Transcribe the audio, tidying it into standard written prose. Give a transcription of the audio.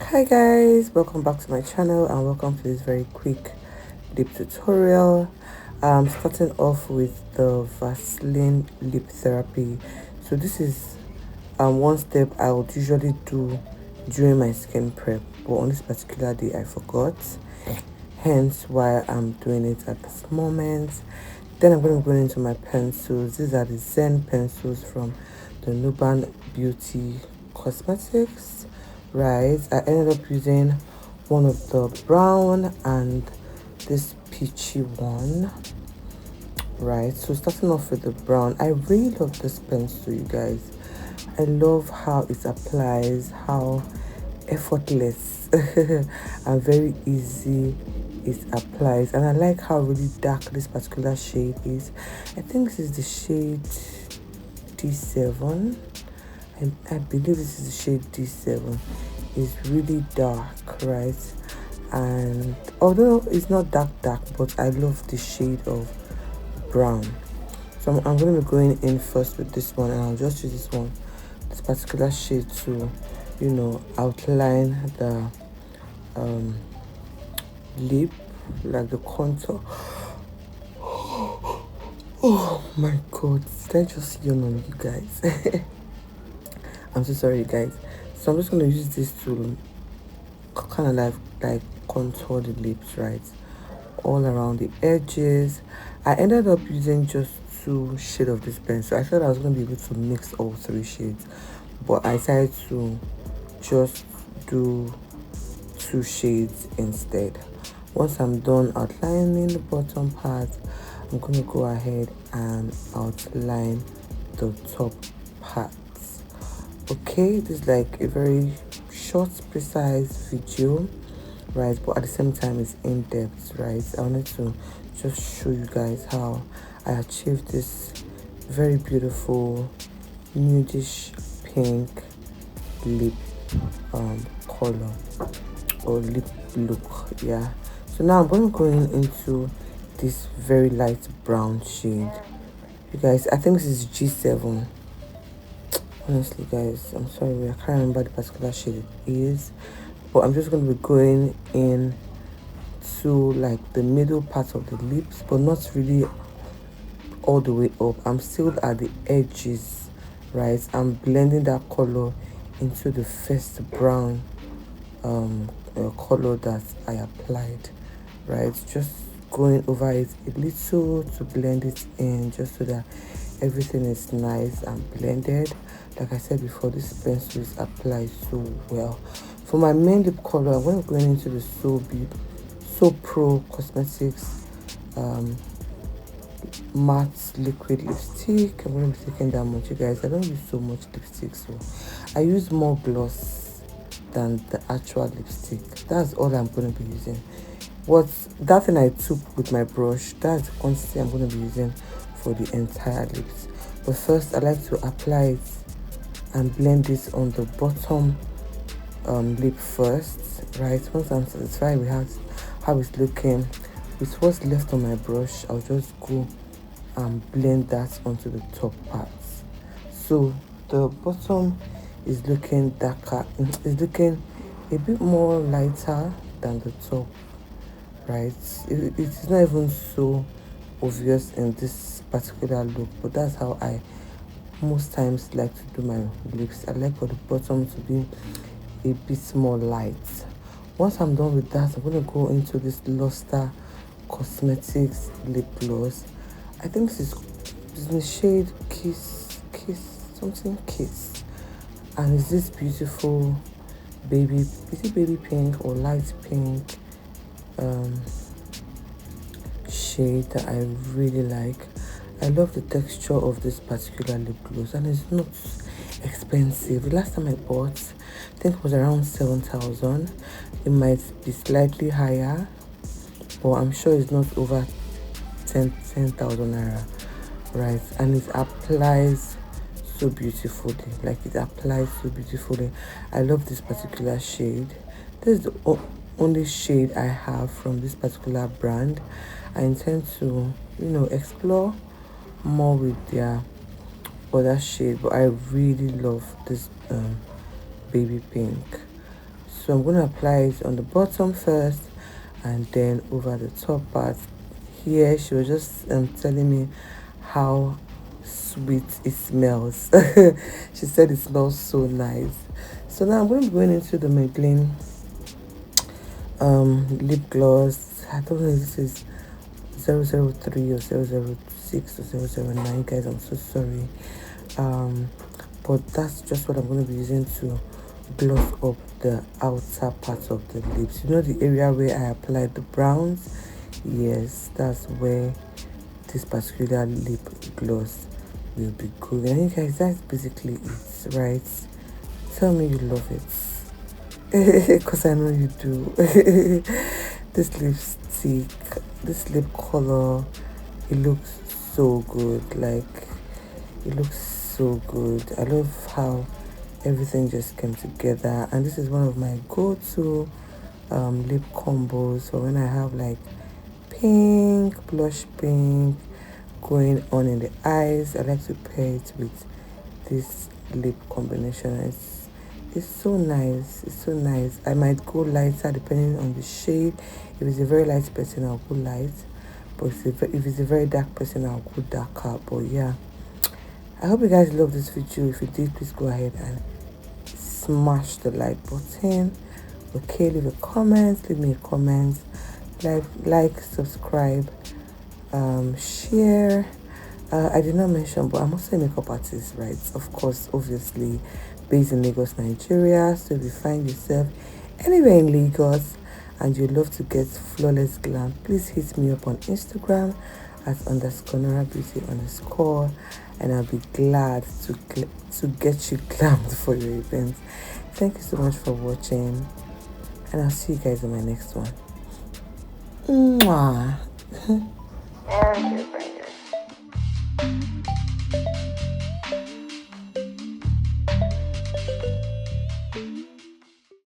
Hi guys, welcome back to my channel and welcome to this very quick lip tutorial. Starting off with the Vaseline lip therapy. So this is one step I would usually do during my skin prep, but on this particular day I forgot, hence why I'm doing it at this moment. Then I'm going to go into my pencils. These are the Zen pencils from the Nuban Beauty Cosmetics. Right, I ended up using one of the brown and this peachy one. Right, so starting off with the brown, I really love this pencil, you guys. I love how it applies, how effortless and very easy it applies, and I like how really dark this particular shade is. I think this is the shade D7. I believe this is the shade D7. It's really dark, right? And although it's not dark, but I love the shade of brown. So I'm going to be going in first with this one, and I'll just use this particular shade to, outline the lip, like the contour. Oh my god, did I just yawn on you guys? I'm so sorry, guys. So I'm just going to use this to kind of like contour the lips, right? All around the edges. I ended up using just two shades of this pencil. I thought I was going to be able to mix all three shades, but I decided to just do two shades instead. Once I'm done outlining the bottom part, I'm going to go ahead and outline the top parts. Okay, this is like a very short, precise video, right? But at the same time, it's in depth, right? I wanted to just show you guys how I achieved this very beautiful nudish pink lip color or lip look. Yeah, so now I'm going to go into this very light brown shade, you guys. I think this is G7. Honestly, guys, I'm sorry, I can't remember the particular shade it is, but I'm just going to be going in to like the middle part of the lips, but not really all the way up. I'm still at the edges, right? I'm blending that color into the first brown color that I applied, right? Just going over it a little to blend it in, just so that everything is nice and blended. Like I said before, this pencil is applied so well. For my main lip color, I'm going to go into the So Pro Cosmetics matte liquid lipstick. I'm going to be taking that much, you guys. I don't use so much lipstick, so I use more gloss than the actual lipstick. That's all I'm going to be using. What that thing I took with my brush, that's the quantity I'm going to be using for the entire lips. But first, I like to apply it and blend this on the bottom lip first, right? Once I'm satisfied with how it's looking, with what's left on my brush, I'll just go and blend that onto the top parts. So the bottom is looking darker, it's looking a bit more lighter than the top, right? It's not even so obvious in this particular look, but that's how I most times like to do my lips. I like for the bottom to be a bit more light. Once I'm done with that, I'm going to go into this Luster Cosmetics lip gloss. I think this is in the shade Kiss, and it's this beautiful baby, is it baby pink or light pink shade that I really like. I love the texture of this particular lip gloss, and it's not expensive. The last time I bought, I think it was around 7,000. It might be slightly higher, but I'm sure it's not over 10,000 naira, right? And it applies so beautifully, like it applies so beautifully. I love this particular shade. This is the only shade I have from this particular brand. I intend to explore more with their other shade, but I really love this baby pink. So I'm going to apply it on the bottom first and then over the top part. Here she was just telling me how sweet it smells. She said it smells so nice. So now I'm going to be going into the Maybelline lip gloss. I don't know if this is 003 or 006 or 009, guys. I'm so sorry. But that's just what I'm going to be using to gloss up the outer part of the lips. You know, the area where I applied the browns? Yes, that's where this particular lip gloss will be going. And you guys, that's basically it, right? Tell me you love it. Because I know you do. This lipstick, this lip color, it looks so good. Like, it looks so good. I love how everything just came together, and this is one of my go-to lip combos for when I have like pink, blush pink going on in the eyes. I like to pair it with this lip combination. It's so nice. It's so nice. I might go lighter depending on the shade. If it's a very light person, I'll go light. But if it's a very dark person, I'll go darker. But yeah, I hope you guys love this video. If you did, please go ahead and smash the like button. Okay, leave a comment. Leave me a comment. Like, subscribe, share. I did not mention, but I'm also a makeup artist, right? Of course, obviously, based in Lagos, Nigeria. So if you find yourself anywhere in Lagos and you'd love to get flawless glam, please hit me up on Instagram at _NoraBeauty_, and I'll be glad to get you glammed for your event. Thank you so much for watching, and I'll see you guys in my next one. Mwah.